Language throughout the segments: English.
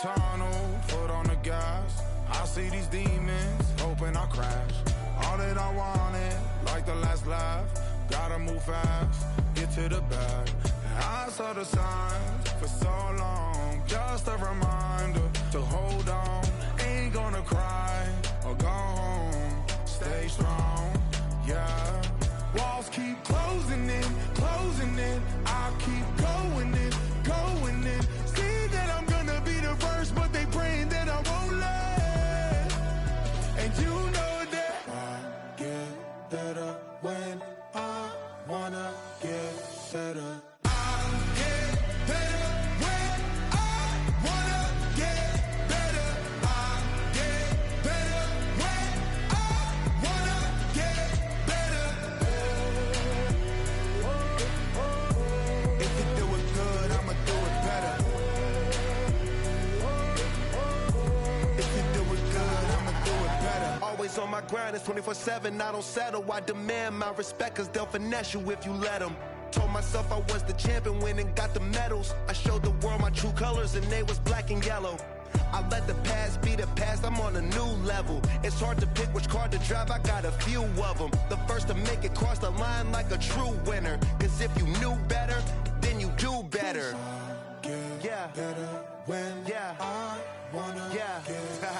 tunnel, foot on the gas. I see these demons, hoping I crash. All that I wanted, like the last laugh. Gotta move fast, get to the bag. I saw the signs for so long, just a reminder to hold on. Ain't gonna cry or go home, stay strong, yeah. Walls keep closing in, I keep going in, going in. See that I'm gonna be the first, but they praying that I won't let. And you know that I get better when I wanna get better. On my grind, it's 24/7, I don't settle. I demand my respect, cause they'll finesse you if you let them. Told myself I was the champion, went and got the medals. I showed the world my true colors and they was black and yellow. I let the past be the past, I'm on a new level. It's hard to pick which car to drive, I got a few of them. The first to make it cross the line like a true winner. Cause if you knew better, then you do better. Yeah, better when I wanna get better.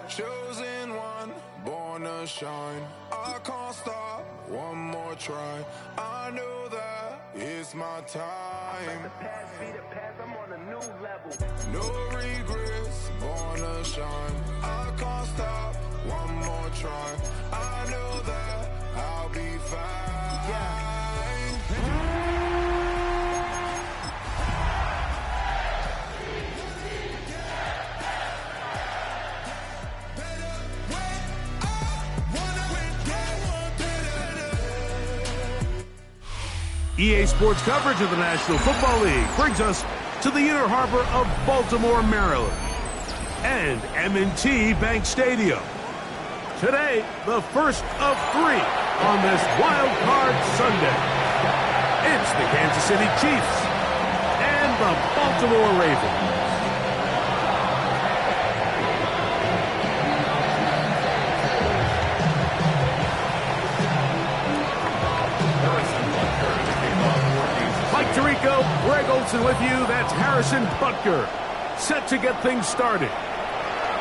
Chosen one, born to shine. I can't stop, one more try. I know that it's my time. Let the past be the past, I'm on a new level. No regrets, born to shine. I can't stop, one more try. I know that I'll be fine. Yeah. EA Sports coverage of the National Football League brings us to the Inner Harbor of Baltimore, Maryland, and M&T Bank Stadium. Today, the first of three on this Wild Card Sunday. It's the Kansas City Chiefs and the Baltimore Ravens. Tirico, Greg Olson with you. That's Harrison Butker, set to get things started.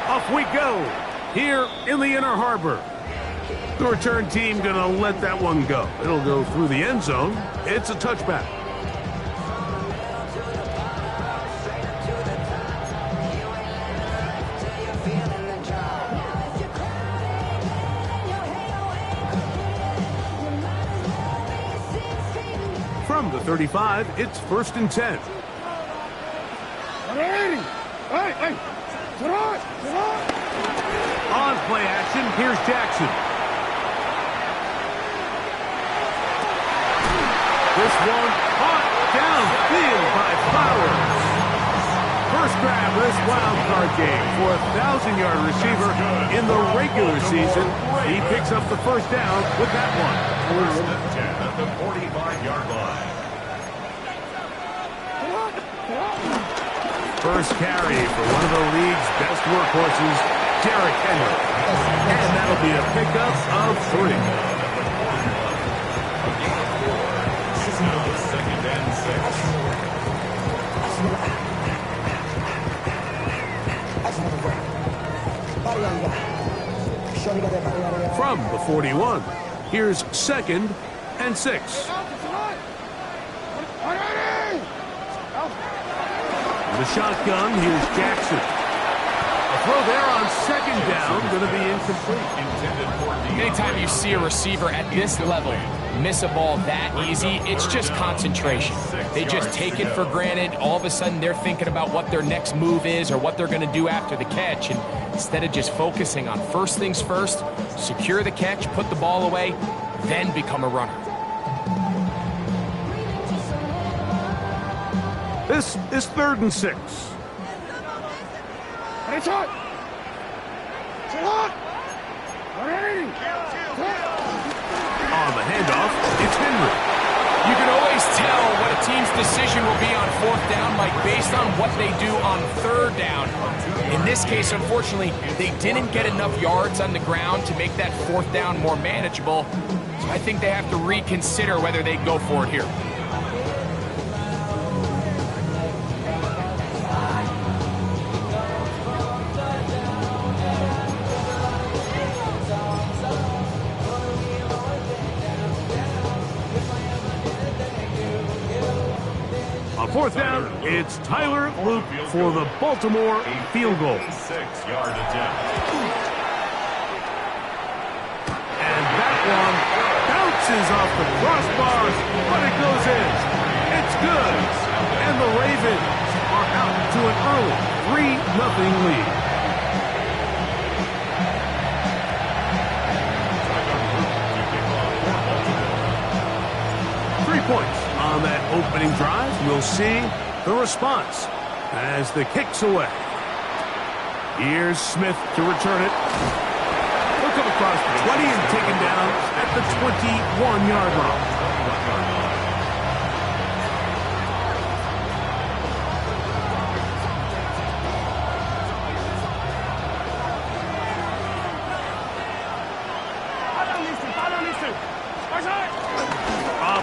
Off we go here in the Inner Harbor. The return team going to let that one go. It'll go through the end zone. It's a touchback. From the 35, it's 1st and 10. On play action, here's Jackson. This one caught downfield by Flowers. First grab of this wild card game for a 1,000-yard receiver in the regular season. He picks up the first down with that one. 1st and 10 at the 45-yard line. First carry for one of the league's best workhorses, Derrick Henry. And that'll be a pickup of 3. It's now 2nd and 6. From the 41, here's 2nd and 6. The shotgun, here's Jackson. A throw there on 2nd down, going to be incomplete. Anytime you see a receiver at this level miss a ball that easy, it's just concentration. They just take it for granted. All of a sudden, they're thinking about what their next move is or what they're going to do after the catch. And instead of just focusing on first things first, secure the catch, put the ball away, then become a runner. This is 3rd and 6. On the handoff, it's Henry. You can always tell what a team's decision will be on 4th down, Mike, based on what they do on 3rd down. In this case, unfortunately, they didn't get enough yards on the ground to make that 4th down more manageable. So I think they have to reconsider whether they go for it here. On 4th down, it's Tyler Luke for the Baltimore field goal. 6-yard attempt. And that one bounces off the crossbar, but it goes in. It's good. And the Ravens are out to an early 3-0 lead. Points on that opening drive. We'll see the response as the kick's away. Here's Smith to return it. He'll come across the 20 and taken down at the 21-yard line.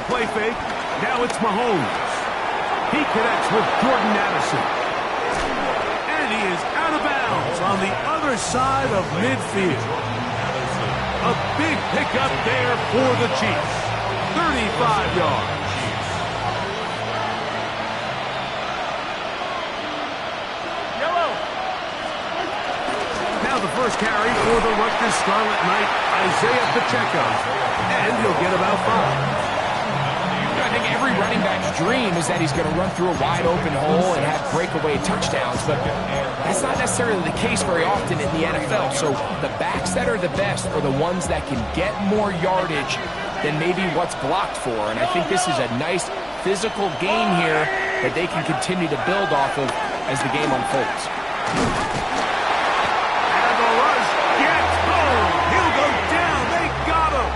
Play fake. Now it's Mahomes. He connects with Jordan Addison. And he is out of bounds on the other side of midfield. A big pickup there for the Chiefs. 35 yards. Yellow. Now the first carry for the Rutgers Scarlet Knight, Isaiah Pacheco. And he'll get about 5. I think every running back's dream is that he's going to run through a wide open hole and have breakaway touchdowns, but that's not necessarily the case very often in the NFL. So the backs that are the best are the ones that can get more yardage than maybe what's blocked for. And I think this is a nice physical game here that they can continue to build off of as the game unfolds. And the rush gets home. He'll go down. They got him.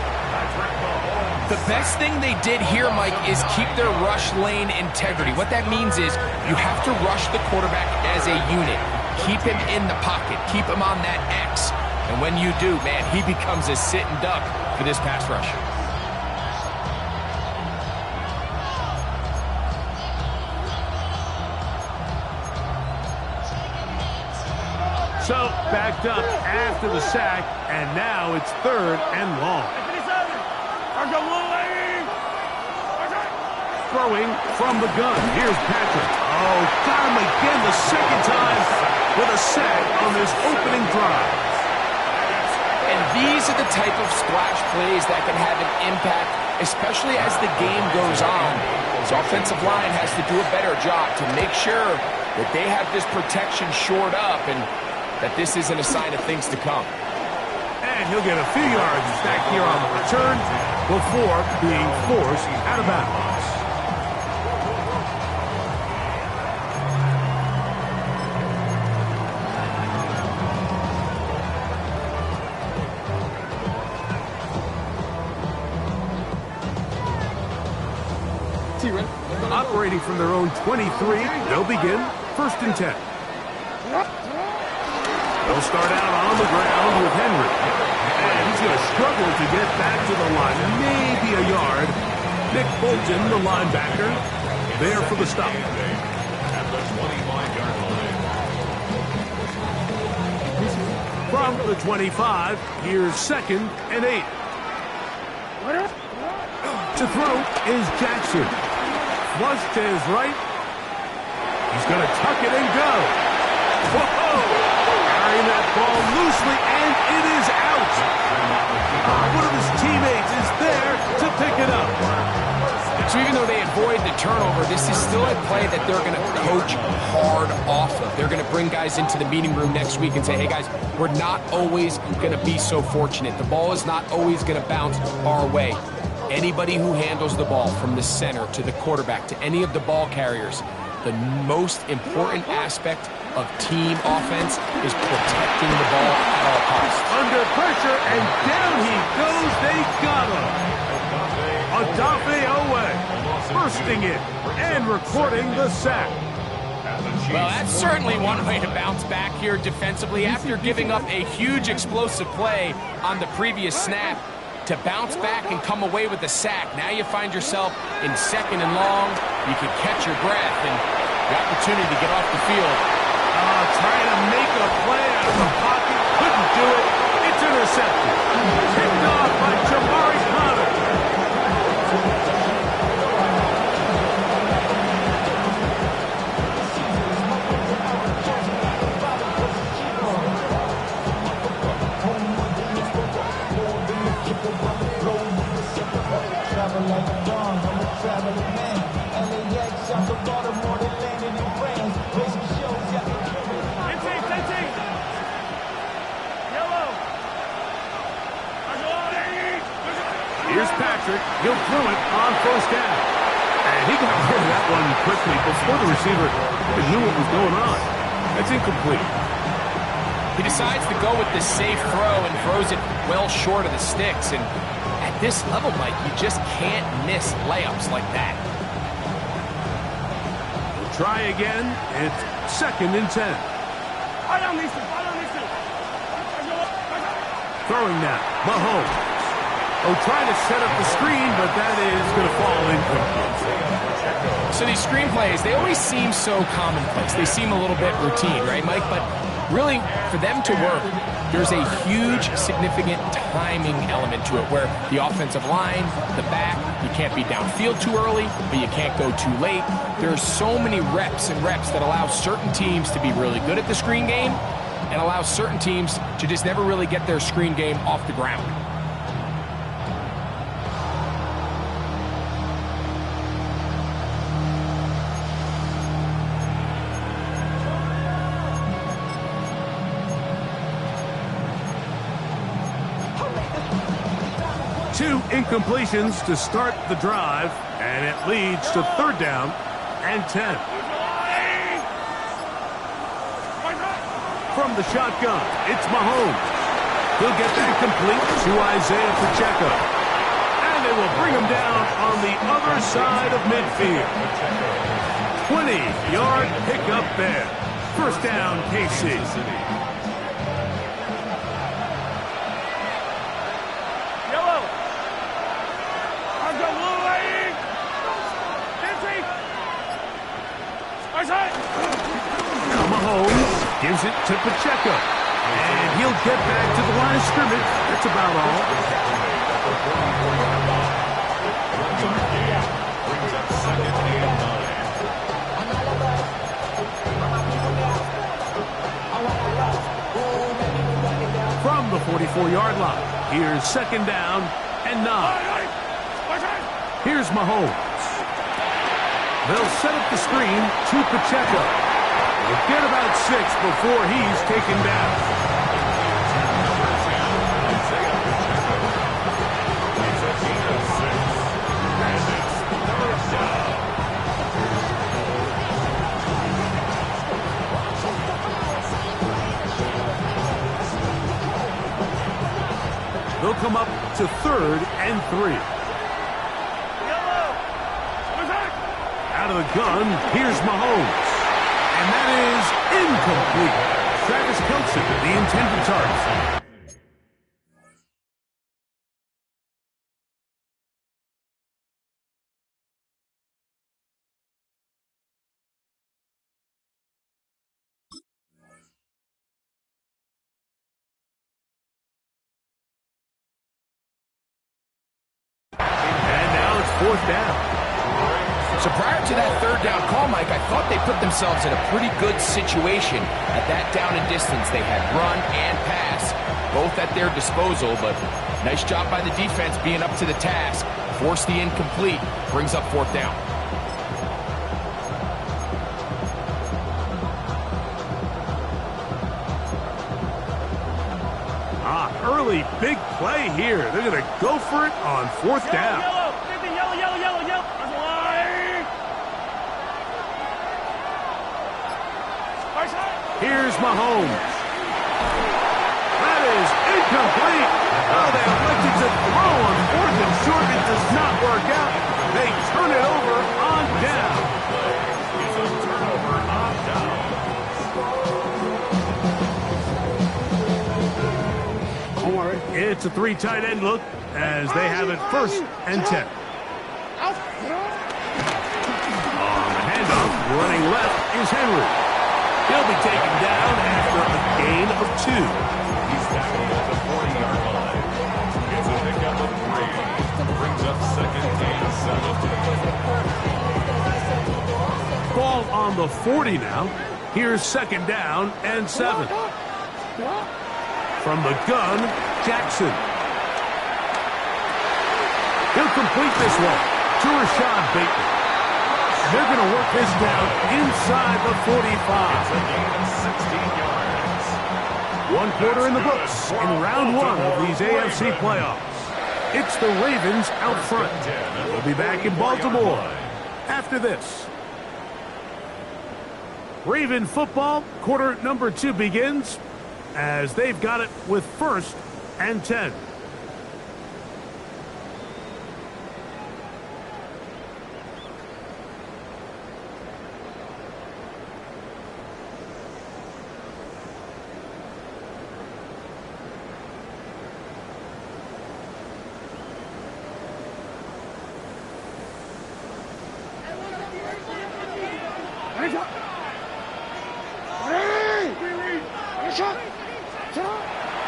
The best thing they did here, Mike, is keep their rush lane integrity. What that means is you have to rush the quarterback as a unit. Keep him in the pocket. Keep him on that X. And when you do, man, he becomes a sitting duck for this pass rush. So, backed up after the sack, and now it's 3rd and long. Throwing from the gun. Here's Patrick. Oh, got him again the second time with a sack on this opening drive. And these are the type of splash plays that can have an impact, especially as the game goes on. His offensive line has to do a better job to make sure that they have this protection shored up and that this isn't a sign of things to come. And he'll get a few yards back here on the return before being forced out of bounds. Operating from their own 23, they'll begin 1st and 10. They'll start out on the ground with Henry. And he's going to struggle to get back to the line. Maybe a yard. Nick Bolton, the linebacker, there for the stop. At the 25-yard line. From the 25, here's 2nd and 8. To throw is Jackson. Flush to his right. He's going to tuck it and go. Whoa! Carrying that ball loosely, and it is out. One of his teammates is there to pick it up. So even though they avoid the turnover, this is still a play that they're going to coach hard off of. They're going to bring guys into the meeting room next week and say, hey, guys, we're not always going to be so fortunate. The ball is not always going to bounce our way. Anybody who handles the ball from the center to the quarterback to any of the ball carriers, the most important aspect of team offense is protecting the ball at all costs. Under pressure, and down he goes. They got him. Odafe Owe bursting it and recording the sack. Well, that's certainly one way to bounce back here defensively after giving up a huge explosive play on the previous snap. To bounce back and come away with a sack. Now you find yourself in second and long. You can catch your breath and the opportunity to get off the field. Trying to make a play out of the pocket. Couldn't do it. It's intercepted. Picked off by Jamari Connor. Here's Patrick. He'll throw it on first down. And he got rid of that one quickly before the receiver knew what was going on. That's incomplete. He decides to go with the safe throw and throws it well short of the sticks. And at this level, Mike, you just can't miss layups like that. We'll try again. It's 2nd and 10. Throwing now. Mahomes. Trying to set up the screen, but that is going to fall incomplete. So these screen plays, they always seem so commonplace. They seem a little bit routine, right, Mike? But really, for them to work, there's a huge, significant timing element to it where the offensive line, the back, you can't be downfield too early, but you can't go too late. There's so many reps and reps that allow certain teams to be really good at the screen game and allow certain teams to just never really get their screen game off the ground. Two incompletions to start the drive, and it leads to 3rd down and 10. From the shotgun, it's Mahomes. He'll get that complete to Isaiah Pacheco. And they will bring him down on the other side of midfield. 20-yard pickup there. 1st down, KC. Now Mahomes gives it to Pacheco. And he'll get back to the line of scrimmage. That's about all. Brings up 2nd and 9. From the 44-yard line, here's 2nd down and 9. Here's Mahomes. They'll set up the screen to Pacheco. They'll get about 6 before he's taken down. They'll come up to 3rd and 3. Out of the gun, here's Mahomes. And that is incomplete. Travis Kelce, the intended target. And now it's 4th down. So prior to that 3rd down call, Mike, I thought they put themselves in a pretty good situation at that down and distance. They had run and pass, both at their disposal, but nice job by the defense being up to the task, force the incomplete, brings up 4th down. Early big play here. They're going to go for it on 4th down. Yellow. That's a line. Here's Mahomes. That is incomplete. Oh, they elected to throw on 4th and short. It does not work out. They turn it over on down. It's a turnover on down. It's a 3 tight end look as they have it 1st and 10. On the handoff, running left is Henry. He'll be taken down after a gain of 2. He's tackled at the 40-yard line. It's a pickup of 3. Brings up 2nd and 7. Ball on the 40 now. Here's 2nd down and 7. From the gun, Jackson. He'll complete this one to Rashad Bateman. They're going to work this down inside the 45. It's a gain of 16 yards. 1 quarter in the books in round 1 of these AFC playoffs. It's the Ravens out front. We'll be back in Baltimore after this. Raven football, quarter number 2 begins as they've got it with 1st and 10.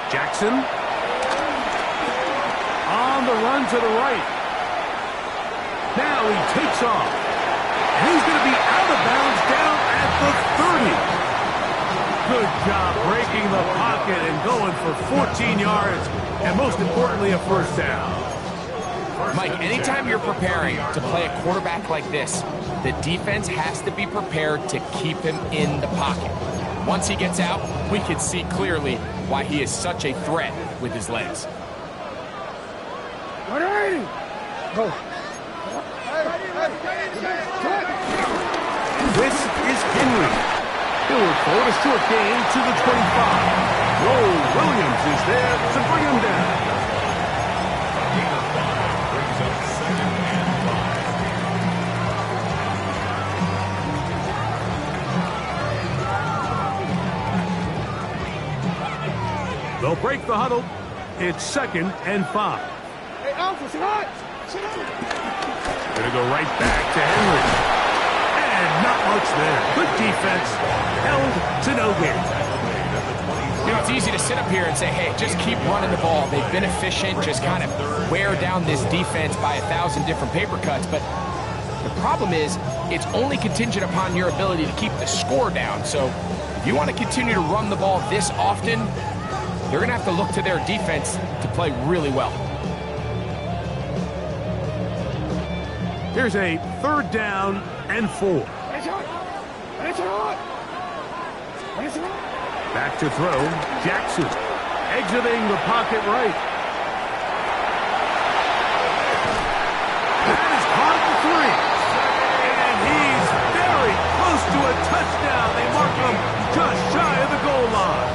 Jackson on the run to the right. Now he takes off. And he's going to be out of bounds down at the 30. Good job breaking the pocket and going for 14 yards and most importantly a 1st down. Mike, anytime you're preparing to play a quarterback like this, the defense has to be prepared to keep him in the pocket. Once he gets out, we can see clearly why he is such a threat with his legs. Go. This is Henry. He'll work forward a short gain to the 25. Williams is there to bring him down. Brings up 2nd and 5. They'll break the huddle. It's 2nd and 5. Hey, Alpha, sit down. Gonna go right back to Henry. And not much there. Good defense. Held to no gain. You know, it's easy to sit up here and say, hey, just keep running the ball. They've been efficient, just kind of wear down this defense by 1,000 different paper cuts. But the problem is, it's only contingent upon your ability to keep the score down. So if you want to continue to run the ball this often, you're going to have to look to their defense to play really well. Here's a 3rd down and 4. Back to throw, Jackson. Exiting the pocket right. That is caught at the 3. And he's very close to a touchdown. They mark him just shy of the goal line.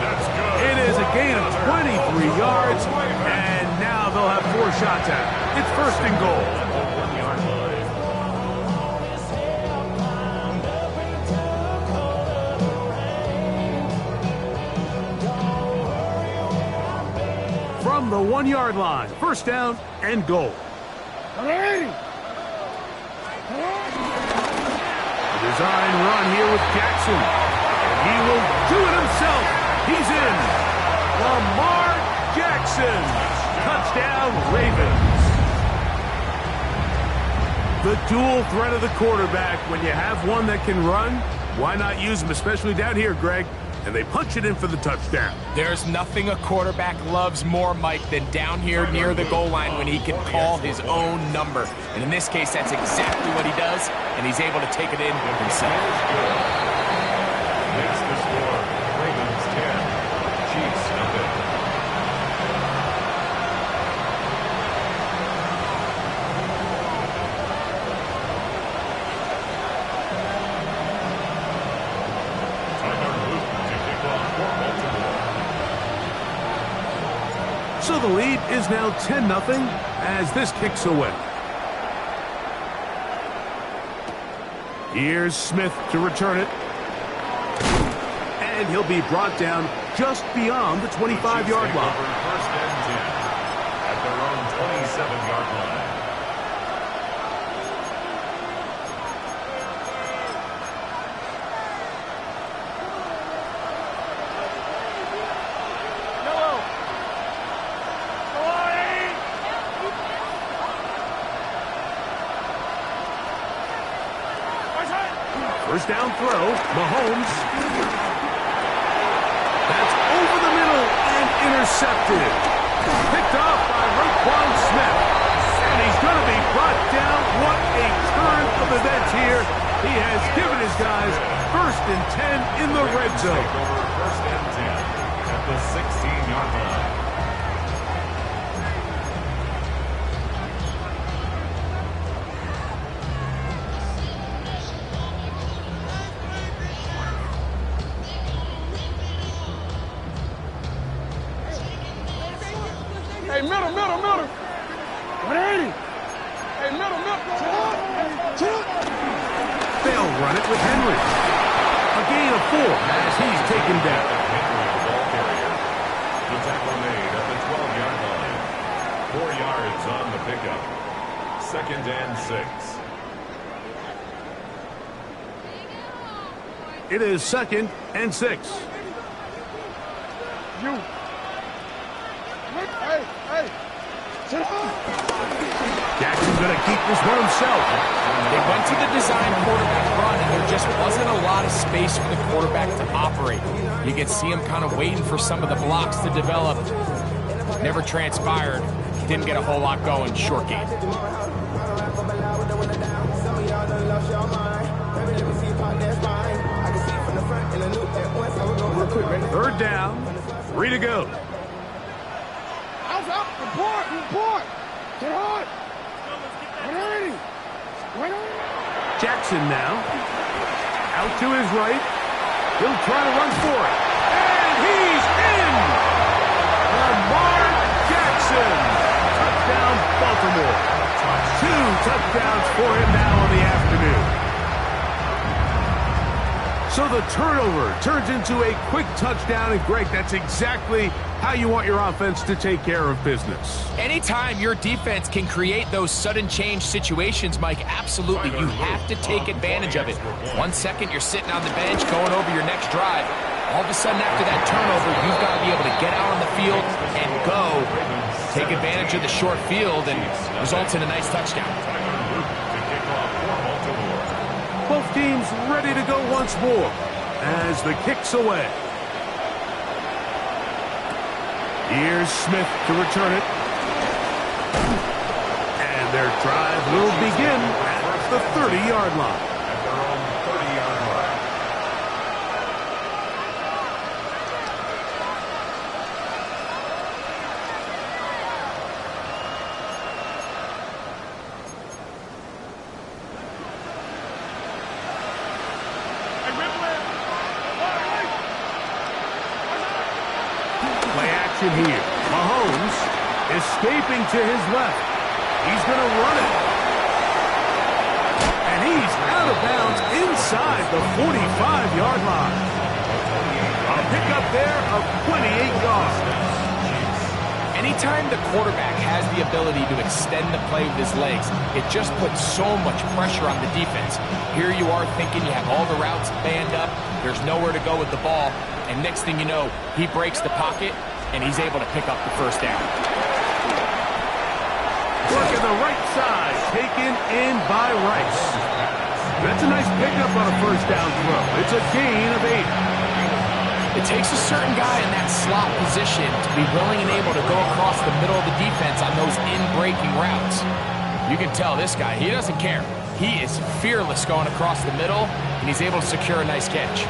That's good. It is a gain of 23 yards, and now they'll have 4 shots at it. It's 1st and goal. From the 1-yard line, 1st down and goal. A design run here with Jackson. And he will do it himself. He's in. Lamar Jackson. Touchdown, Ravens. The dual threat of the quarterback. When you have one that can run, why not use him, especially down here, Greg? and they punch it in for the touchdown. There's nothing a quarterback loves more, Mike, than down here near the goal line when he can call his own number. And in this case, that's exactly what he does, and he's able to take it in himself. Makes the score. Ravens 10, Chiefs nothing. So the lead is now 10-0 as this kicks away. Here's Smith to return it. And he'll be brought down just beyond the 25-yard line. First and 10 at their own 27-yard line. First down throw, Mahomes. That's over the middle and intercepted. Picked off by Roquan Smith. And he's going to be brought down. What a turn of events here. He has given his guys first and 10 in the red zone. First and 10 at the 16-yard line. Hey, middle. 180. Hey, middle. They'll run it with Henry. A gain of 4 as he's taken down. Henry, the ball carrier. The tackle made at the 12-yard line. 4 yards on the pickup. Second and 6. It is 2nd and 6. Hey. Jackson's going to keep this one himself. They went to the design quarterback run, and there just wasn't a lot of space for the quarterback to operate. You can see him kind of waiting for some of the blocks to develop. Never transpired. Didn't get a whole lot going. Short game. Third down, 3 to go. Out. Report. Get hard. 180. Jackson now. Out to his right. He'll try to run for it. And he's in! Lamar Jackson. Touchdown, Baltimore. 2 touchdowns for him now in the afternoon. So the turnover turns into a quick touchdown. And Greg, that's exactly how you want your offense to take care of business. Anytime your defense can create those sudden change situations, Mike, absolutely, you have to take advantage of it. 1 second, you're sitting on the bench, going over your next drive. All of a sudden, after that turnover, you've got to be able to get out on the field and go. Take advantage of the short field and results in a nice touchdown. Both teams ready to go once more as the kick's away. Here's Smith to return it. And their drive will begin at the 30-yard line. At their own 30-yard line. Play action here. Mahomes escaping to his left. He's going to run it. And he's out of bounds inside the 45-yard line. A pickup there of 28 yards. Anytime the quarterback has the ability to extend the play with his legs, it just puts so much pressure on the defense. Here you are thinking you have all the routes banned up, there's nowhere to go with the ball, and next thing you know, he breaks the pocket, and he's able to pick up the first down. Working the right side, taken in by Rice. That's a nice pickup on a first down throw. It's a gain of 8. It takes a certain guy in that slot position to be willing and able to go across the middle of the defense on those in-breaking routes. You can tell this guy, he doesn't care. He is fearless going across the middle, and he's able to secure a nice catch.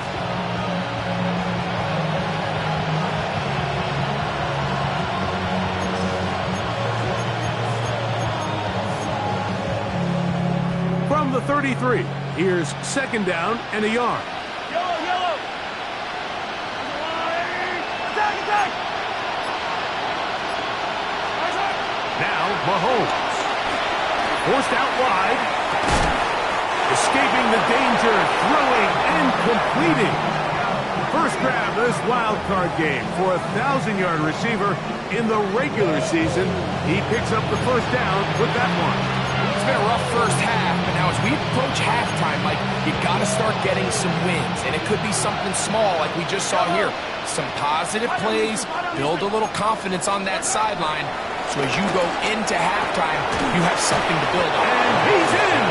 From the 33, here's second down and a yard. Yellow. Attack. Now Mahomes. Forced out wide. Escaping the danger, throwing and completing. First grab this wild card game for a 1,000-yard receiver in the regular season. He picks up the first down with that one. It's been a rough first half, but now as we approach halftime, Mike, you got to start getting some wins, and it could be something small like we just saw here. Some positive plays, build a little confidence on that sideline, so as you go into halftime, you have something to build on. And he's in!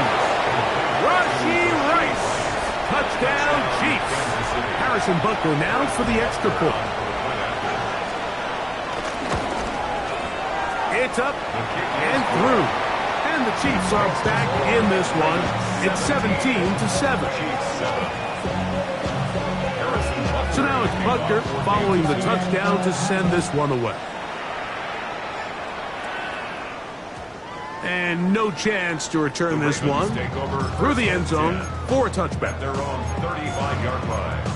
Rashee Rice! Touchdown, Chiefs! Harrison Butker now for the extra point. It's up and through. And the Chiefs are back in this one. It's 17-7. So now it's Butker following the touchdown to send this one away. And no chance to return this one through the end zone for a touchback. Their own 35-yard line.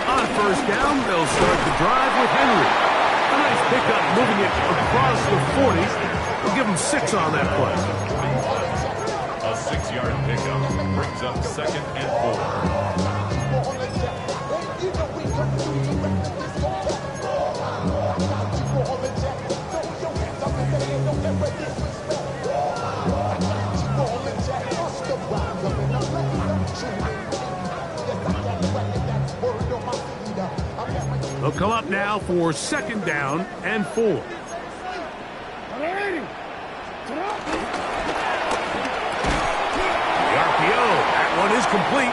On first down, they'll start the drive with Henry. A nice pickup, moving it across the 40. We'll give him 6 on that play. A 6-yard pickup brings up second and 4. They'll come up now for second down and 4. The RPO, that one is complete.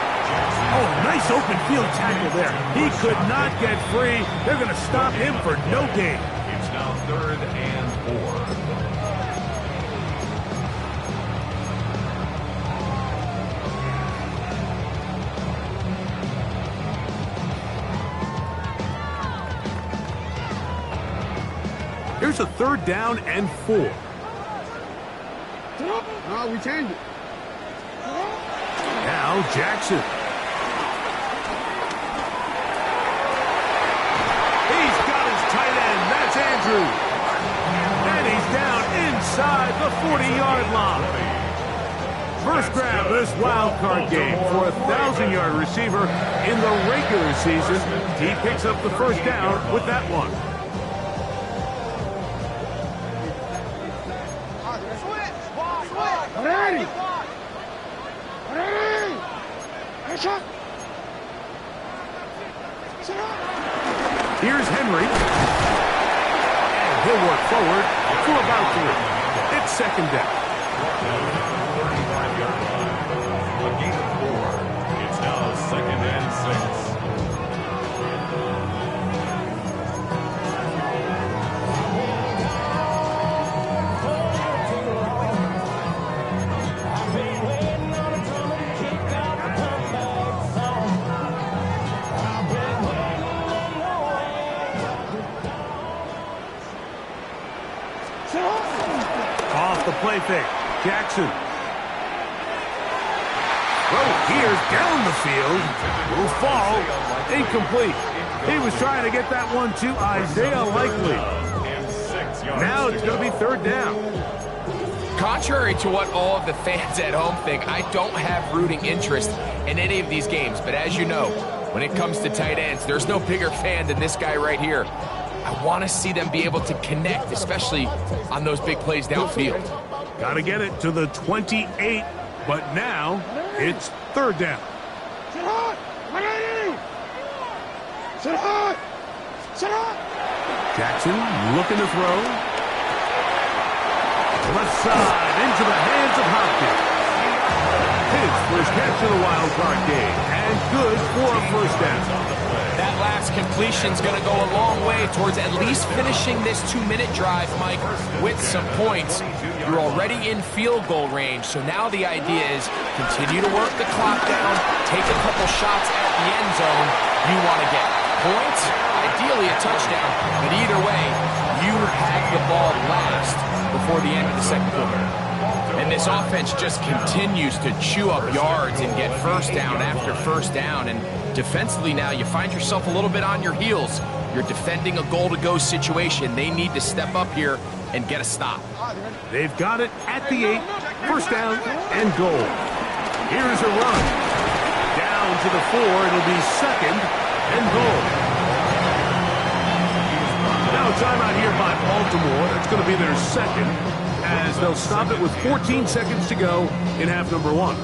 Oh, nice open field tackle there. He could not get free. They're going to stop him for no gain. It's now third and 4. Here's a third down and 4. No, we changed it. Now Jackson. He's got his tight end. That's Andrews. And he's down inside the 40-yard line. First grab this wild card game for a 1,000-yard receiver in the regular season. He picks up the first down with that one. Here's Henry. And he'll work forward for about 3. It's second down. 35-yard line. A gain of 4. It's now second and 6. Off the play fake. Jackson. Throw here's down the field. Will fall. Incomplete. He was trying to get that one to Isaiah Likely. Now it's going to be third down. Contrary to what all of the fans at home think, I don't have rooting interest in any of these games. But as you know, when it comes to tight ends, there's no bigger fan than this guy right here. I want to see them be able to connect, especially on those big plays downfield. Got to get it to the 28. But now it's third down. Sit hot! 180! Sit hot! Sit hot! Jackson looking to throw. Left side into the hands of Hopkins. His first catch of the wild card game, and good for a first down. That last completion's going to go a long way towards at least finishing this 2-minute drive, Mike, with some points. You're already in field goal range, so now the idea is continue to work the clock down, take a couple shots at the end zone. You want to get points, ideally a touchdown, but either way, you have the ball last before the end of the second quarter. And this offense just continues to chew up yards and get first down after first down. And defensively now, you find yourself a little bit on your heels. You're defending a goal-to-go situation. They need to step up here and get a stop. They've got it at the 8, first down and goal. Here's a run. Down to the 4, it'll be second and goal. Now a timeout here by Baltimore. That's going to be their second, as they'll stop it with 14 seconds to go in half number 1.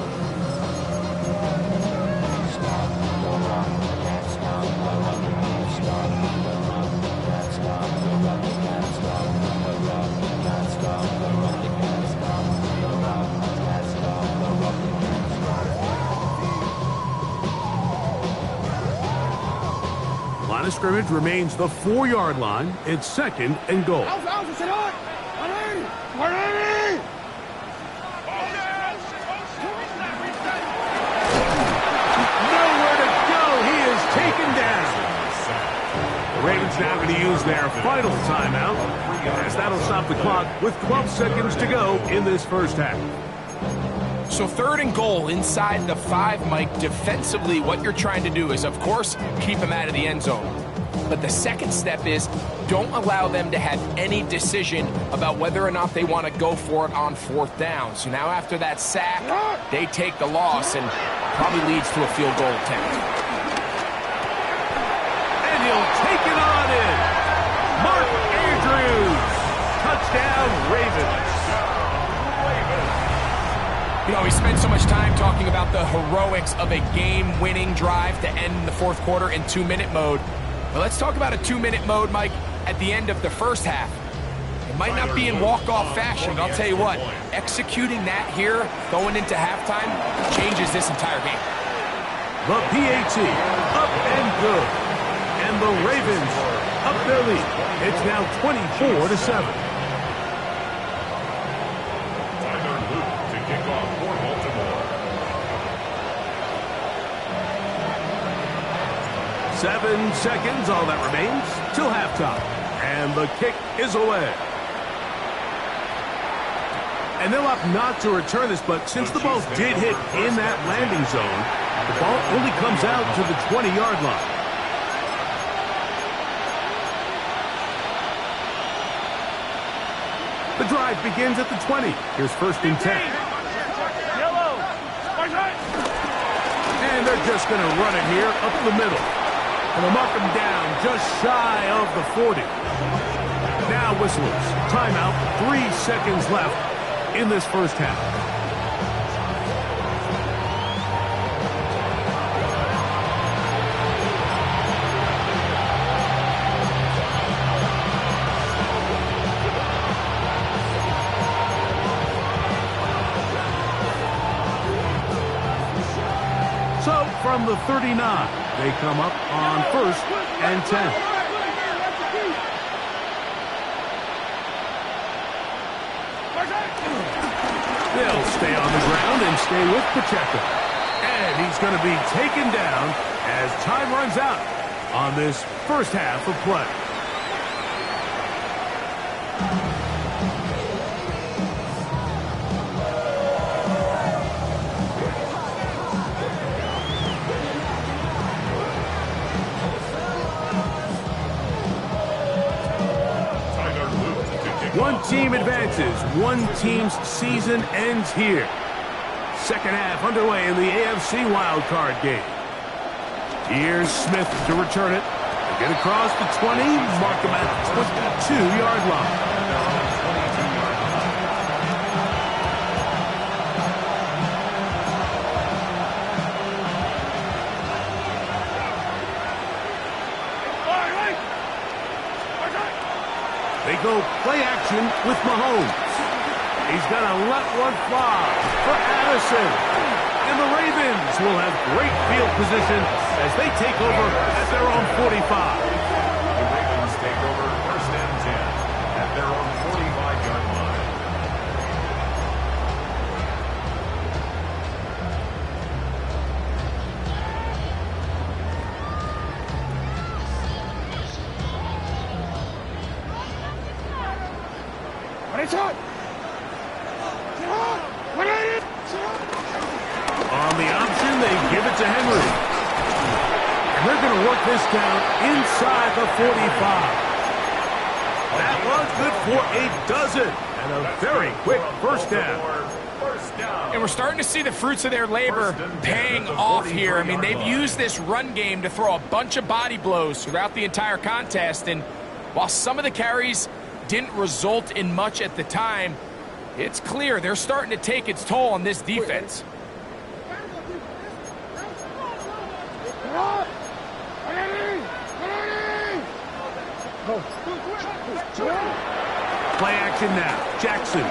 Line of scrimmage remains the 4-yard line. It's second and goal. Alpha, sit hot! 180! 180! Nowhere to go. He is taken down. The Ravens now going to use their final timeout, as that'll stop the clock with 12 seconds to go in this first half. So third and goal inside the 5, Mike. Defensively, what you're trying to do is, of course, keep them out of the end zone. But the second step is don't allow them to have any decision about whether or not they want to go for it on fourth down. So now after that sack, they take the loss and probably leads to a field goal attempt. And he'll take it on in. Mark Andrews. Touchdown, Ravens. You know, we spent so much time talking about the heroics of a game-winning drive to end the fourth quarter in 2-minute mode. But let's talk about a 2-minute mode, Mike, at the end of the first half. It might not be in walk-off fashion, but I'll tell you what, executing that here, going into halftime, changes this entire game. The PAT, up and good. And the Ravens up their lead. It's now 24-7. Kick off for Baltimore. 7 seconds, all that remains, till halftime. And the kick is away. And they'll opt not to return this, but since the ball did hit in that landing zone, the ball only comes out to the 20-yard line. The drive begins at the 20. Here's first and 10. And they're just going to run it here up the middle. And they'll mark him down just shy of the 40. Now whistles. Timeout. 3 seconds left in this first half. From the 39, they come up on first and 10. They'll stay on the ground and stay with Pacheco. And he's going to be taken down as time runs out on this first half of play. One team advances. One team's season ends here. Second half underway in the AFC wildcard game. Here's Smith to return it. Get across the 20, mark him at the 22-yard line. action with Mahomes. He's going to let one fly for Addison. And the Ravens will have great field position as they take over at their own 45. The Ravens take over first and 10 at their own 45-yard line. On the option, they give it to Henry. And they're going to work this down inside the 45. That was good for a dozen. And a very quick first down. And we're starting to see the fruits of their labor paying off here. I mean, they've used this run game to throw a bunch of body blows throughout the entire contest. And while some of the carries didn't result in much at the time, it's clear they're starting to take its toll on this defense. Play action now. Jackson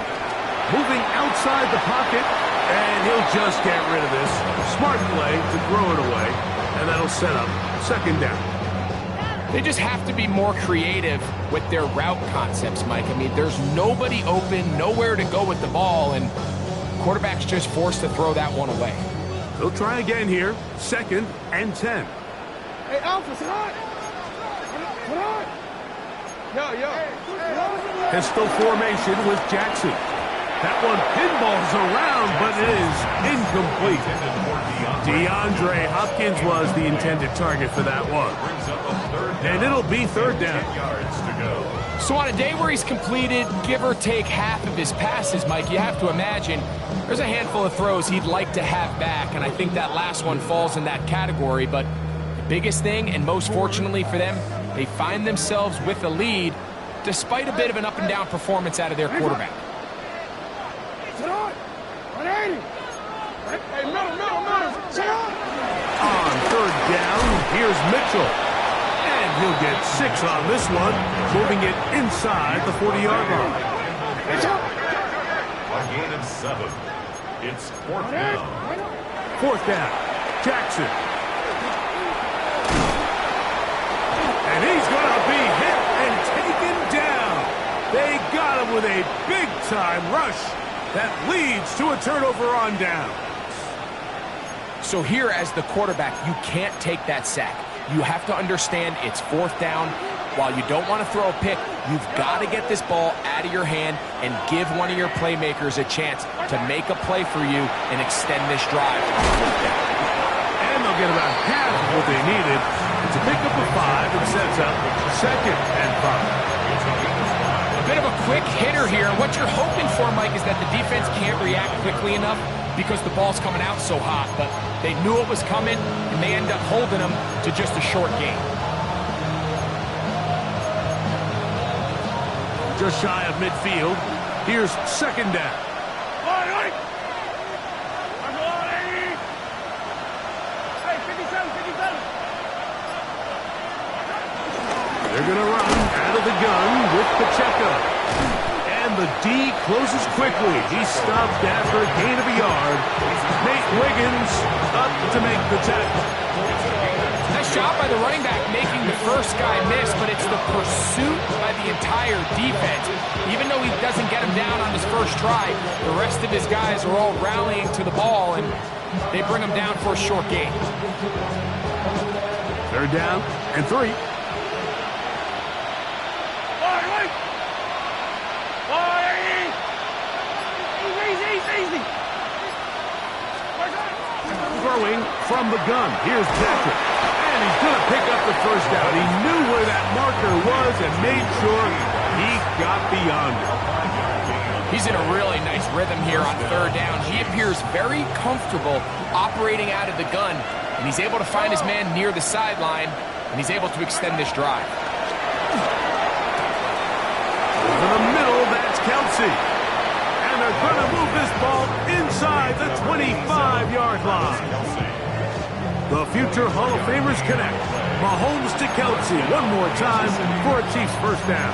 moving outside the pocket, and he'll just get rid of this. Smart play to throw it away, and that'll set up second down. They just have to be more creative with their route concepts, Mike. I mean, there's nobody open, nowhere to go with the ball, and quarterback's just forced to throw that one away. They'll try again here. Second and 10. Hey, Alpha, sit on. Sit on. Yo. Pistol formation with Jackson. That one pinballs around, but it is incomplete. DeAndre Hopkins was the intended target for that one. And it'll be third down. So on a day where he's completed, give or take half of his passes, Mike, you have to imagine there's a handful of throws he'd like to have back, and I think that last one falls in that category. But the biggest thing, and most fortunately for them, they find themselves with a lead despite a bit of an up-and-down performance out of their quarterback. On third down, here's Mitchell. And he'll get 6 on this one, moving it inside the 40-yard line. A gain of 7. It's fourth down. Fourth down, Jackson. And he's going to be hit and taken down. They got him with a big-time rush that leads to a turnover on down. So here, as the quarterback, you can't take that sack. You have to understand it's fourth down. While you don't want to throw a pick, you've got to get this ball out of your hand and give one of your playmakers a chance to make a play for you and extend this drive. And they'll get about half of what they needed. It's a pickup of 5 and sets up second and 5. A bit of a quick hitter here. What you're hoping for, Mike, is that the defense can't react quickly enough because the ball's coming out so hot. But they knew it was coming, and they end up holding them to just a short game. Just shy of midfield. Here's second down. They're going to run out of the gun with Pacheco. And the D closes quickly. He stopped after a gain of a yard. Nate Wiggins up to make the tackle. Nice job by the running back making the first guy miss, but it's the pursuit by the entire defense. Even though he doesn't get him down on his first try, the rest of his guys are all rallying to the ball, and they bring him down for a short gain. Third down and 3. Throwing from the gun. Here's Patrick. And he's going to pick up the first down. He knew where that marker was and made sure he got beyond it. He's in a really nice rhythm here on third down. He appears very comfortable operating out of the gun, and he's able to find his man near the sideline, and he's able to extend this drive. Over the middle, that's Kelsey. And they're going to move this ball inside the 25-yard line. The future Hall of Famers connect. Mahomes to Kelsey one more time for a Chiefs first down.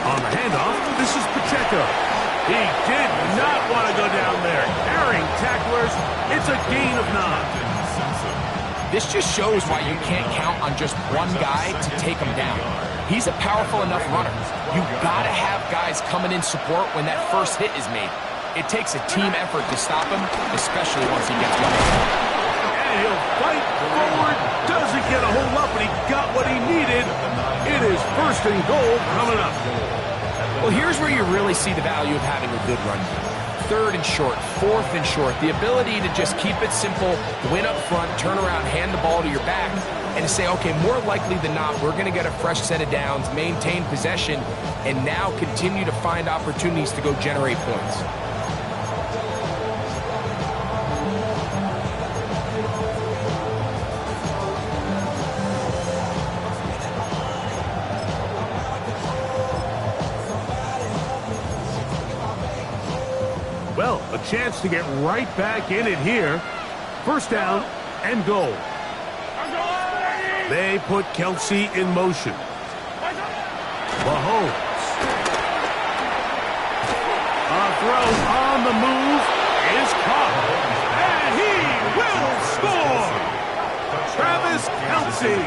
On the handoff, this is Pacheco. He did not want to go down there. Carrying tacklers, it's a gain of 9. This just shows why you can't count on just one guy to take him down. He's a powerful enough runner. You gotta have guys coming in support when that first hit is made. It takes a team effort to stop him, especially once he gets going. And he'll fight forward. Doesn't get a whole lot, but he got what he needed. It is first and goal coming up. Well, here's where you really see the value of having a good run game. Third and short, fourth and short. The ability to just keep it simple, win up front, turn around, hand the ball to your back, and say, okay, more likely than not, we're going to get a fresh set of downs, maintain possession, and now continue to find opportunities to go generate points. Well, a chance to get right back in it here. First down and goal. They put Kelsey in motion. Mahomes. A throw on the move is caught. And he will score! Travis Kelsey.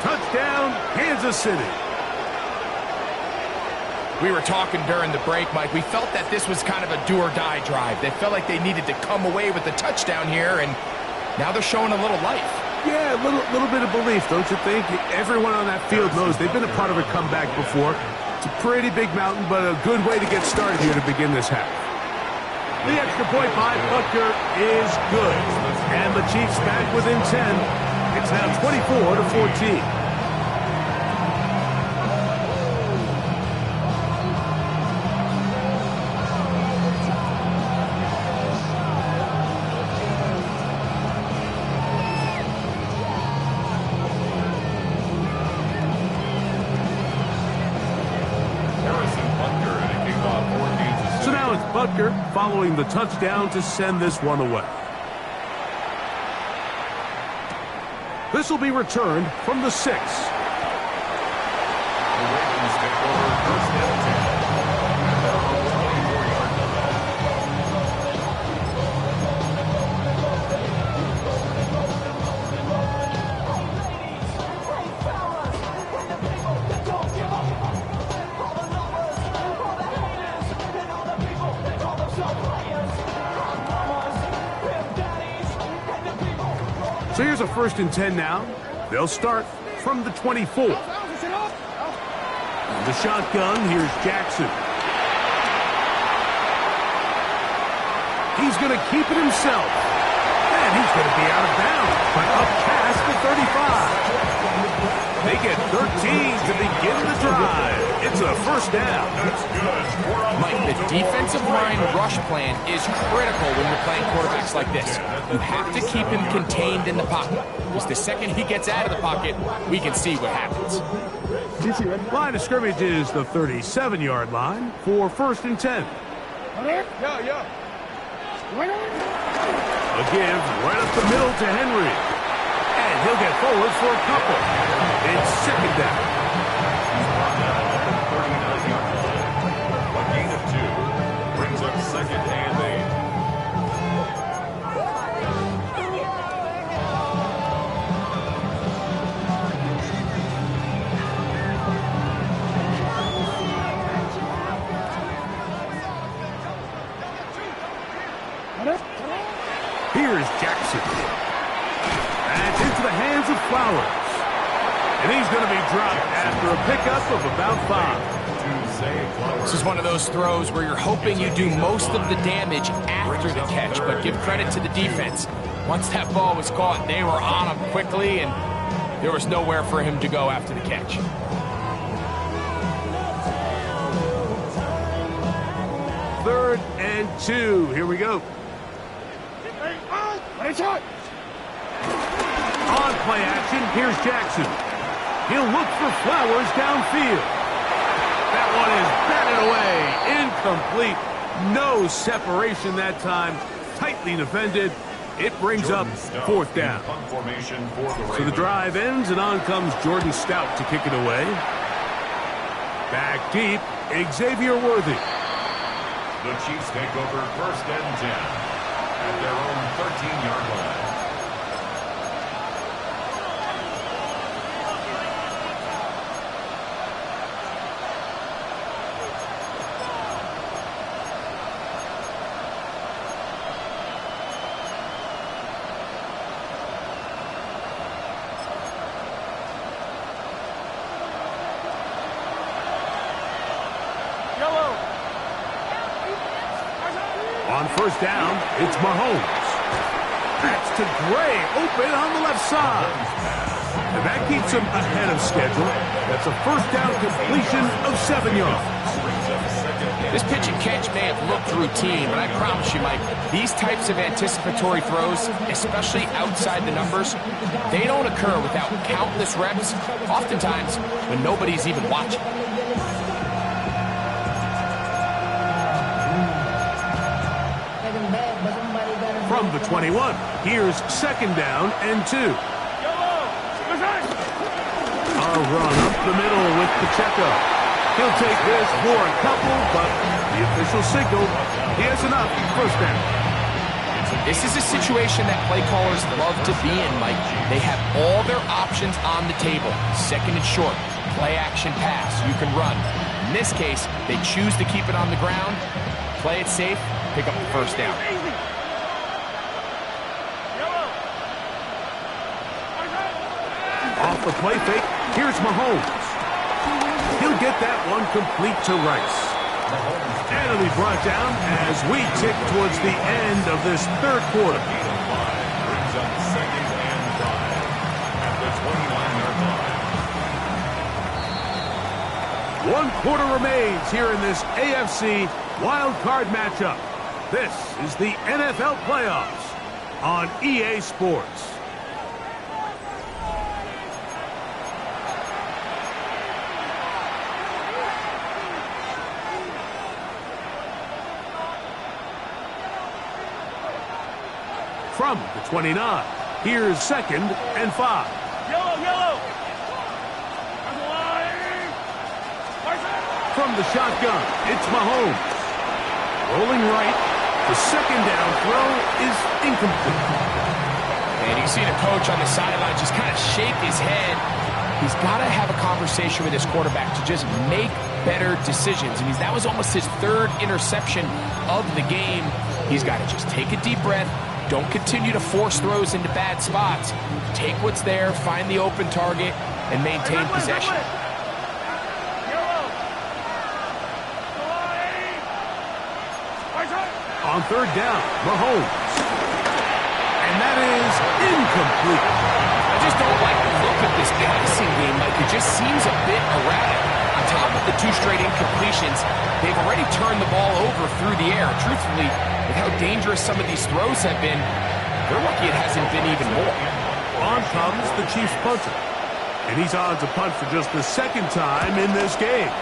Touchdown, Kansas City. We were talking during the break, Mike. We felt that this was kind of a do-or-die drive. They felt like they needed to come away with the touchdown here, and now they're showing a little life. Yeah, a little bit of belief, don't you think? Everyone on that field knows they've been a part of a comeback before. It's a pretty big mountain, but a good way to get started here to begin this half. The extra point by Butker is good. And the Chiefs back within 10. It's now 24-14. Butker following the touchdown to send this one away. This will be returned from the 6. So here's a 1st and 10 now. They'll start from the 24. The shotgun, here's Jackson. He's going to keep it himself. And he's going to be out of bounds, but up past the 35. They get 13 to begin the drive. It's a 1st down. That's good. Mike, the defensive line rush plan is critical when you're playing quarterbacks like this. You have to keep him contained in the pocket, because the second he gets out of the pocket, we can see what happens. Line of scrimmage is the 37-yard line for 1st and 10. A give right up the middle to Henry. And he'll get forward for a couple. It's 2nd down. A gain of 2 brings up 2nd and 8. Here's Jackson. That's into the hands of Flowers. And he's going to be dropped after a pickup of about 5. This is one of those throws where you're hoping you do most of the damage after the catch, but give credit to the defense. Once that ball was caught, they were on him quickly, and there was nowhere for him to go after the catch. Third and 2. Here we go. On play action, here's Jackson. He'll look for Flowers downfield. That one is batted away. Incomplete. No separation that time. Tightly defended. It brings up fourth down. So the drive ends, and on comes Jordan Stout to kick it away. Back deep, Xavier Worthy. The Chiefs take over 1st and 10 at their own 13-yard line. On 1st down, it's Mahomes. That's to Gray, open on the left side. And that keeps him ahead of schedule. That's a 1st down completion of 7 yards. This pitch and catch may have looked routine, but I promise you, Mike, these types of anticipatory throws, especially outside the numbers, they don't occur without countless reps, oftentimes when nobody's even watching. From the 21, here's 2nd down and 2. A run up the middle with Pacheco. He'll take this for a couple, but the official signal, he has enough. 1st down. This is a situation that play callers love to be in, Mike. They have all their options on the table. 2nd and short, play action pass, you can run. In this case, they choose to keep it on the ground, play it safe, pick up the 1st down. Off the play fake, here's Mahomes. He'll get that one complete to Rice. And it'll be brought down as we tick towards the end of this 3rd quarter. Brings up 2nd and 5 at the 29-yard line. 1 quarter remains here in this AFC wild card matchup. This is the NFL playoffs on EA Sports. From the 29, here's 2nd and 5. Yellow. From the shotgun, it's Mahomes. Rolling right, the 2nd down throw is incomplete. And you see the coach on the sideline just kind of shake his head. He's got to have a conversation with his quarterback to just make better decisions. I mean, that was almost his 3rd interception of the game. He's got to just take a deep breath. Don't continue to force throws into bad spots. Take what's there, find the open target, and maintain possession. On 3rd down, Mahomes. And that is incomplete. I just don't like the look of this passing game, Mike. It just seems a bit erratic. On top of the 2 straight incompletions, they've already turned the ball over through the air. Truthfully, with how dangerous some of these throws have been, they're lucky it hasn't been even more. On comes the Chiefs punter. And he's on to punt for just the 2nd time in this game.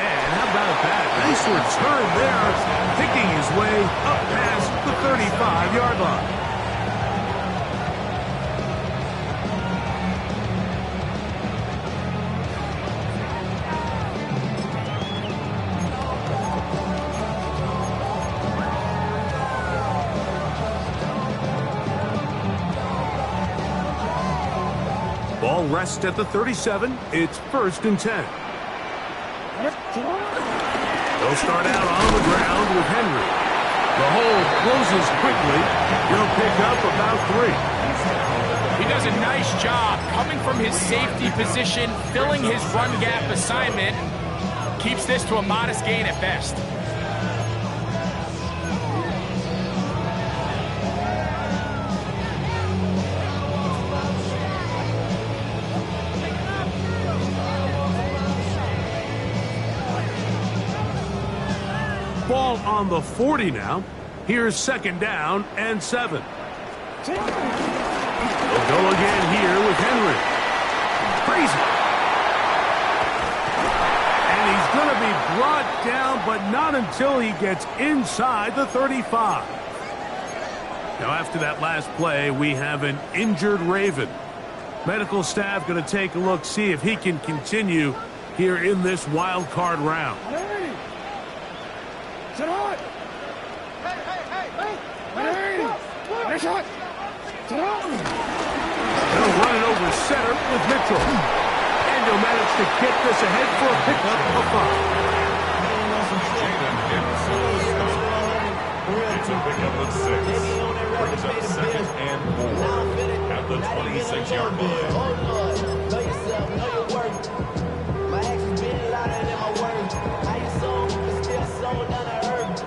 And how about that? Nice return there, picking his way up past the 35-yard line. Ball rests at the 37. It's 1st and 10. They'll start out on the ground with Henry. The hole closes quickly. He'll pick up about 3. He does a nice job coming from his safety position, filling his run gap assignment. Keeps this to a modest gain at best. Ball on the 40 now. Here's 2nd down and 7. They'll go again here with Henry. Crazy. And he's going to brought down, but not until he gets inside the 35. Now, after that last play, we have an injured Raven. Medical staff going to take a look, see if he can continue here in this wild card round. Sit on! Hey, shot! Sit on! They'll run it over center with Mitchell. And he'll manage to get this ahead for a pickup of 5. It's a pickup of 6. Brings up 2nd and 4 at the 26-yard line. Oh, Lord, know yourself, know your worth. My actions been louder than my words. I ain't sold, but still sold down to earth.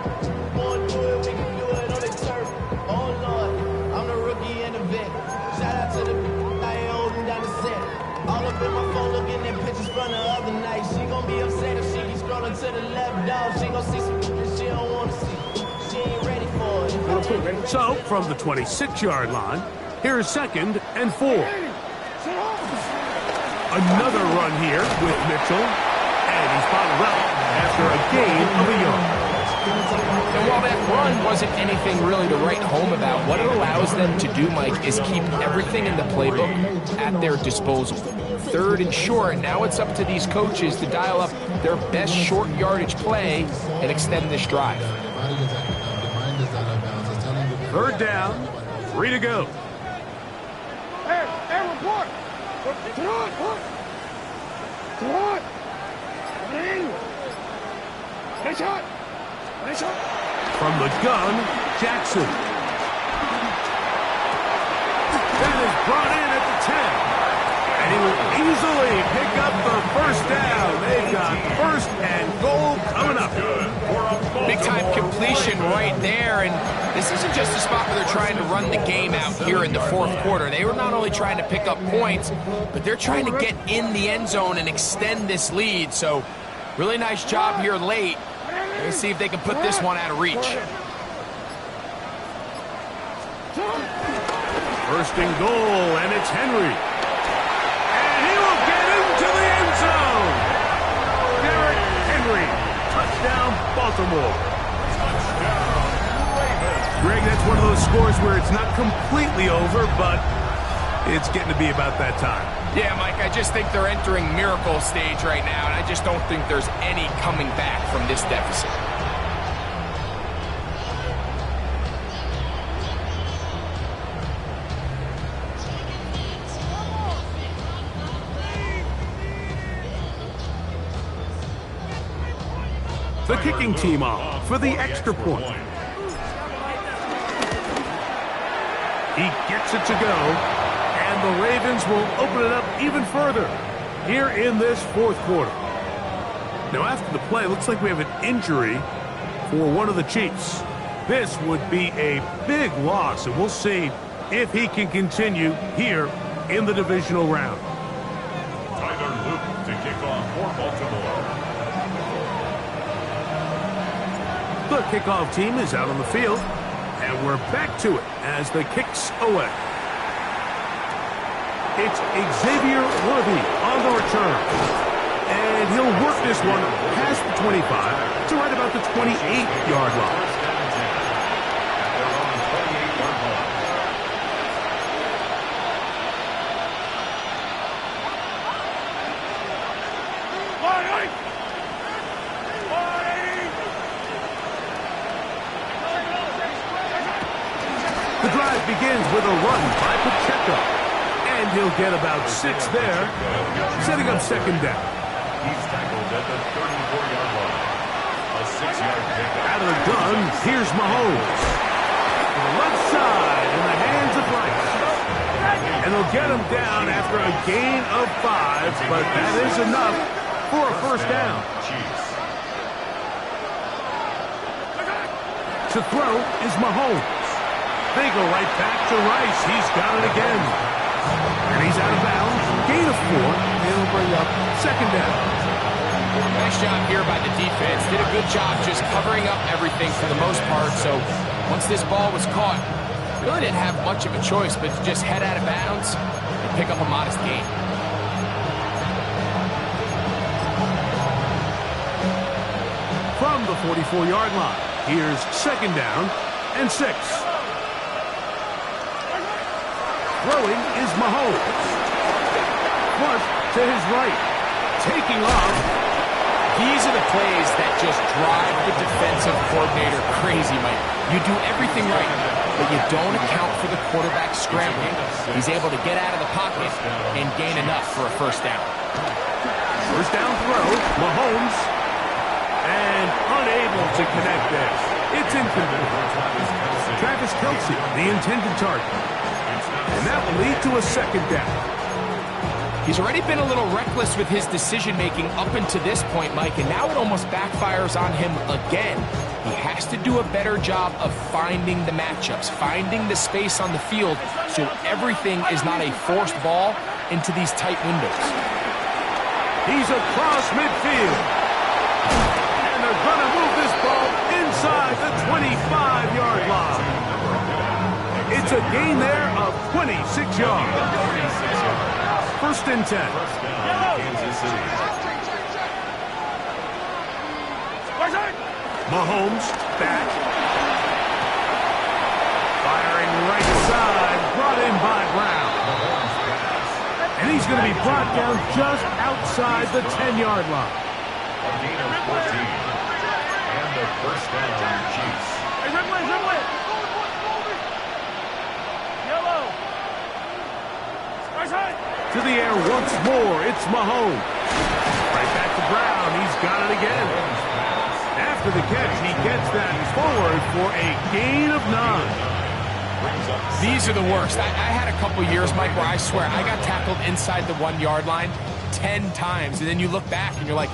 Wanna do it, we can do it on the turf. Oh, Lord, I'm the rookie and the vet. Shout out to the I ain't holding down the set. All up in my phone looking at pictures from the other night. She gon' be upset if she keep scrolling to the left, dog. She gon' see some that she don't wanna see. She ain't ready for it. So, from the 26-yard line, here's 2nd and 4. Another run here with Mitchell. And he's bottled up after a gain of a yard. And while that run wasn't anything really to write home about, what it allows them to do, Mike, is keep everything in the playbook at their disposal. 3rd and short, now it's up to these coaches to dial up their best short yardage play and extend this drive. 3rd down, 3 to go. Hey, report! Sit on! Sit on! Hey, shot! Hey, shot! From the gun, Jackson. That is brought in at the 10. And he will easily pick up the 1st down. They've got 1st and goal coming up. Big-time completion right there, and this isn't just a spot where they're trying to run the game out here in the 4th quarter. They were not only trying to pick up points, but they're trying to get in the end zone and extend this lead. So, really nice job here late. Let's see if they can put this one out of reach. 1st and goal, and it's Henry. And he will get into the end zone. Derrick Henry, touchdown Baltimore. Greg, that's one of those scores where it's not completely over, but it's getting to be about that time. Yeah, Mike, I just think they're entering miracle stage right now, and I just don't think there's any coming back from this deficit. The kicking team on for the extra point. He gets it to go, and the Ravens will open it up even further here in this 4th quarter. Now, after the play, looks like we have an injury for one of the Chiefs. This would be a big loss, and we'll see if he can continue here in the divisional round. Tyler Luke to kick off for Baltimore. The kickoff team is out on the field, and we're back to it as the kick's away. It's Xavier Worthy on the return. And he'll work this one past the 25 to right about the 28-yard line. The drive begins with a run by Pacheco. And he'll get about 6 there, setting up 2nd down. He's tackled at the 34-yard line. A 6-yard pickup. Out of the gun, here's Mahomes. To the left side in the hands of Rice. And they'll get him down after a gain of 5, but that is enough for a 1st down. To throw is Mahomes. They go right back to Rice. He's got it again. And he's out of bounds. Gain of 4. It'll bring up 2nd down. Nice job here by the defense. Did a good job just covering up everything for the most part. So once this ball was caught, really didn't have much of a choice but to just head out of bounds and pick up a modest gain. the 44-yard line. Here's 2nd down and 6. Throwing is Mahomes. Front to his right. Taking off. These are the plays that just drive the defensive coordinator crazy, Mike. You do everything right, but you don't account for the quarterback scrambling. He's able to get out of the pocket and gain enough for a 1st down. 1st down throw, Mahomes, and unable to connect there. It's incomplete. Travis Kelce, the intended target. And that will lead to a 2nd down. He's already been a little reckless with his decision-making up until this point, Mike, and now it almost backfires on him again. He has to do a better job of finding the matchups, finding the space on the field so everything is not a forced ball into these tight windows. He's across midfield. And they're going to move this ball inside the 25-yard line. It's a gain there of 26 yards. 1st and 10. Kansas City. Mahomes back. Firing right side. Brought in by Brown. And he's going to be brought down just outside the 10-yard line. A gain of 14. And the 1st down, Chiefs. To the air once more, it's Mahomes. Right back to Brown, he's got it again. After the catch, he gets that forward for a gain of 9. These are the worst. I had a couple years, Mike, where I swear I got tackled inside the 1-yard line 10 times, and then you look back and you're like,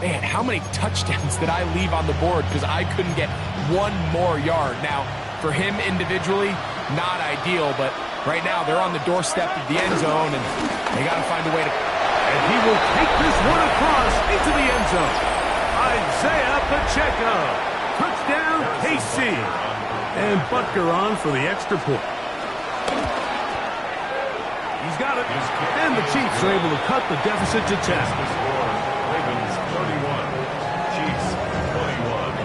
man, how many touchdowns did I leave on the board because I couldn't get one more yard? Now, for him individually, not ideal, but right now, they're on the doorstep of the end zone, and they got to find a way to... And he will take this one across into the end zone. Isaiah Pacheco. Touchdown, KC. And Butker on for the extra point. He's got it. And the Chiefs are able to cut the deficit to 10. Ravens 31. Chiefs 21.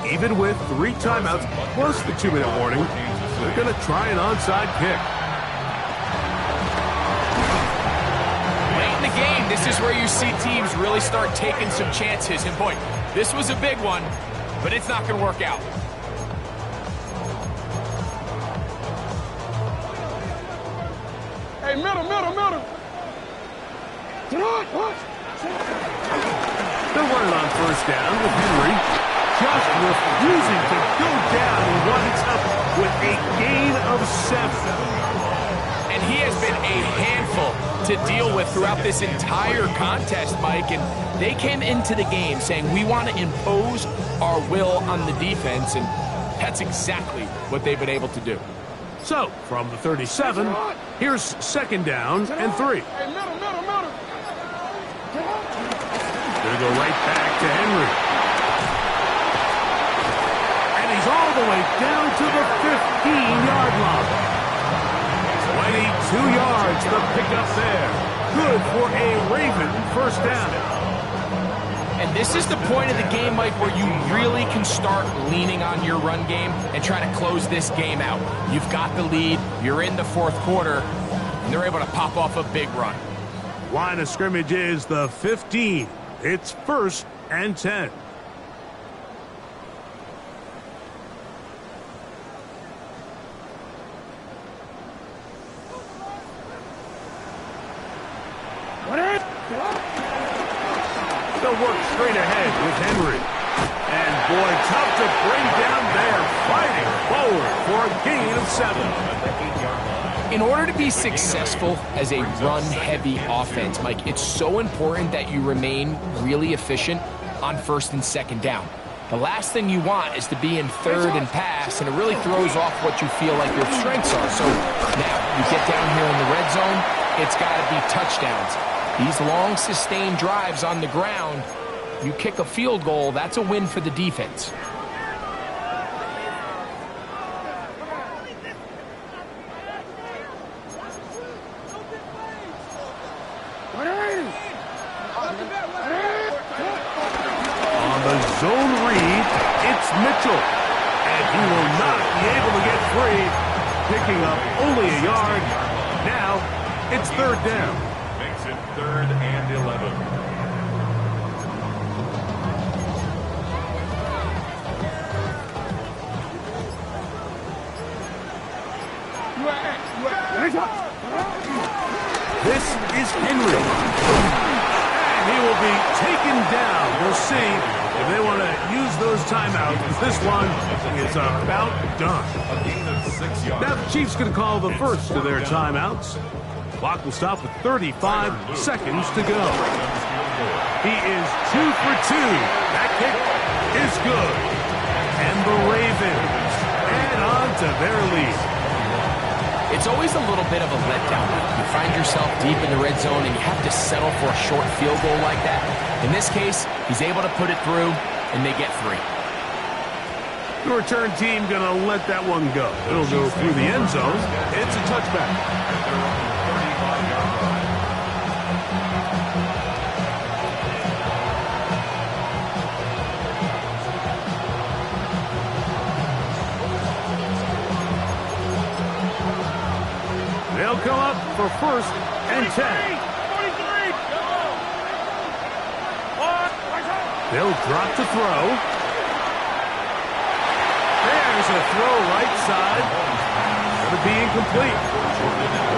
Even with 3 timeouts plus the 2-minute warning, they're going to try an onside kick. Late in the game, this is where you see teams really start taking some chances. And boy, this was a big one, but it's not going to work out. Hey, middle. They're running on 1st down with Henry. Just refusing to go down and winds up with a gain of 7. And he has been a handful to deal with throughout this entire contest, Mike. And they came into the game saying, we want to impose our will on the defense. And that's exactly what they've been able to do. So, from the 37, here's 2nd down and 3. Hey, middle. Gonna go right back to Henry. All the way down to the 15-yard line. 22 yards, the pickup there. Good for a Raven 1st down. And this is the point of the game, Mike, where you really can start leaning on your run game and try to close this game out. You've got the lead, you're in the 4th quarter, and they're able to pop off a big run. Line of scrimmage is the 15. It's 1st and 10. They'll work straight ahead with Henry. And boy, tough to bring down there, fighting forward for a gain of 7. In order to be successful as a run-heavy offense, Mike, it's so important that you remain really efficient on 1st and 2nd down. The last thing you want is to be in 3rd and pass, and it really throws off what you feel like your strengths are. So now you get down here in the red zone, it's got to be touchdowns. These long, sustained drives on the ground, you kick a field goal, that's a win for the defense. zone read. It's Mitchell. And he will not be able to get free, picking up only a yard. Now, it's third down. Makes it 3rd and 11. This is Henry. And he will be taken down. We'll see if they want to use those timeouts. This one is about done. A gain of 6 yards. Now the Chiefs going to call the first of their timeouts. Clock will stop with 35 seconds to go. He is 2 for 2. That kick is good. And the Ravens add on to their lead. It's always a little bit of a letdown. You find yourself deep in the red zone and you have to settle for a short field goal like that. In this case, he's able to put it through, and they get 3. The return team going to let that one go. It'll go through the end zone. It's a touchback. They'll come up for 1st and 10. They'll drop to throw. There's a throw right side. Going to be incomplete.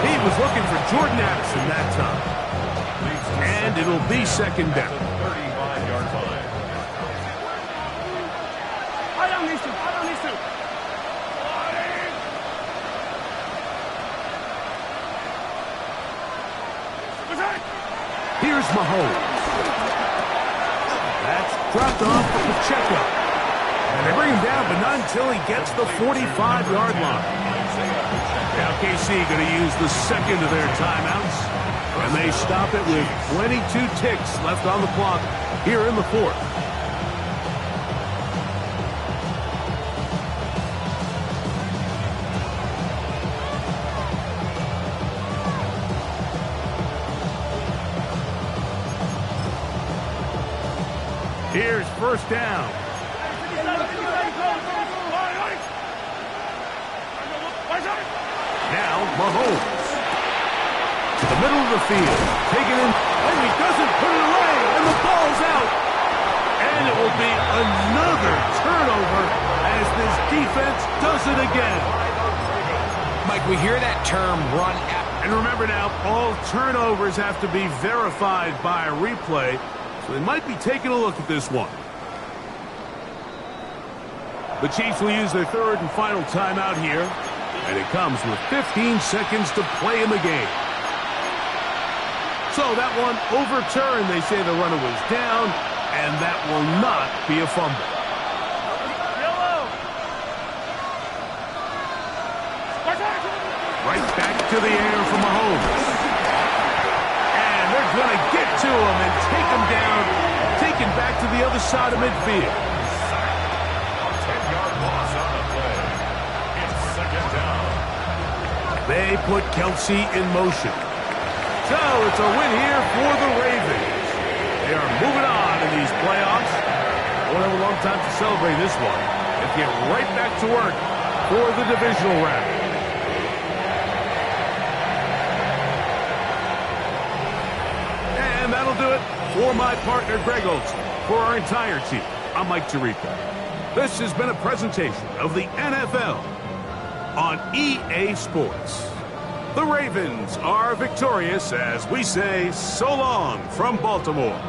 He was looking for Jordan Addison that time. And it'll be 2nd down. 35-yard line. I don't need to. Here's Mahomes. That's dropped off for Pacheco. And they bring him down, but not until he gets the 45-yard line. Now KC going to use the second of their timeouts. And they stop it with 22 ticks left on the clock here in the 4th. Here's 1st down. Now Mahomes. To the middle of the field. Taking in. Oh, he doesn't put it away. And the ball's out. And it will be another turnover as this defense does it again. Mike, we hear that term run out. And remember now, all turnovers have to be verified by a replay. So they might be taking a look at this one. The Chiefs will use their 3rd and final timeout here. And it comes with 15 seconds to play in the game. So that one overturned. They say the runner was down. And that will not be a fumble. Right back to the air for Mahomes. And they're going to get to him and take him down. Taken back to the other side of midfield. A 10-yard loss on the play. It's 2nd down. They put Kelsey in motion. So it's a win here for the Ravens. They are moving on in these playoffs. Won't have a long time to celebrate this one. They get right back to work for the divisional round. And that'll do it for my partner, Greg Olson. For our entire team, I'm Mike Tirico. This has been a presentation of the NFL on EA Sports. The Ravens are victorious as we say so long from Baltimore.